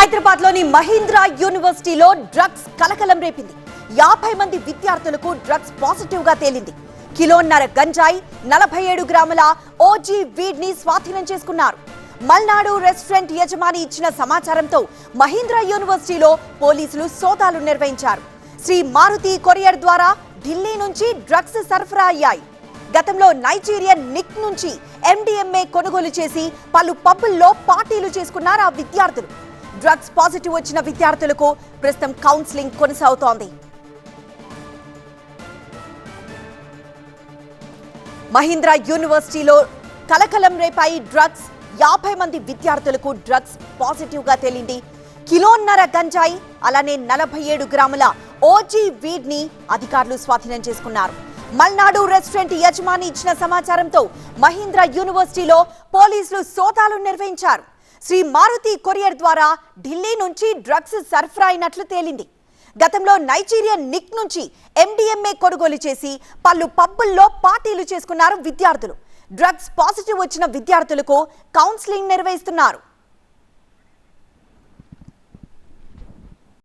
హైదరాబాద్లోని మహీంద్రా యూనివర్సిటీలో డ్రగ్స్ కలకలం రేపింది. 50 మంది విద్యార్థులకు డ్రగ్స్ పాజిటివ్ గా తేలింది. కిలోన్నర గంజాయి, 47 గ్రాముల ఓజీ వీడ్ ని స్వాధీనం చేసుకున్నారు. మల్నాడు రెస్టారెంట్ యజమాని ఇచ్చిన సమాచారంతో మహీంద్రా యూనివర్సిటీలో పోలీసులు సోదాలు నిర్వహించారు. శ్రీ మారుతి కొరియర్ ద్వారా ఢిల్లీ నుంచి డ్రగ్స్ సరఫరా అయ్యాయి. గతంలో నైజీరియన్ నిక్ నుంచి MDMA కొనుగోలు చేసి పలు పబ్బుల్లో పార్టీలు చేసుకున్నారు ఆ విద్యార్థులు. డ్రగ్స్ పాజిటివ్ వచ్చిన విద్యార్థులకు ప్రస్తుతం కౌన్సిలింగ్ కొనసాగుతోంది. మహీంద్రా యూనివర్సిటీలో కలకలం రేపాయి డ్రగ్స్. 50 మంది విద్యార్థులకు డ్రగ్స్ పాజిటివ్ గా తేలింది. కిలోన్నర గంజాయి, అలానే 47 గ్రాముల ఓజీ వీడ్ ని అధికారులు స్వాధీనం చేసుకున్నారు. మల్నాడు రెస్టారెంట్ యజమాని ఇచ్చిన సమాచారంతో మహీంద్రా యూనివర్సిటీలో పోలీసులు సోదాలు నిర్వహించారు. శ్రీ మారుతి కొరియర్ ద్వారా ఢిల్లీ నుంచి డ్రగ్స్ సరఫరా అయినట్లు తేలింది. గతంలో నైజీరియన్ నిక్ నుంచి MDMA కొనుగోలు చేసి పలు పబ్బుల్లో పార్టీలు చేసుకున్నారు విద్యార్థులు. డ్రగ్స్ పాజిటివ్ వచ్చిన విద్యార్థులకు కౌన్సిలింగ్ నిర్వహిస్తున్నారు.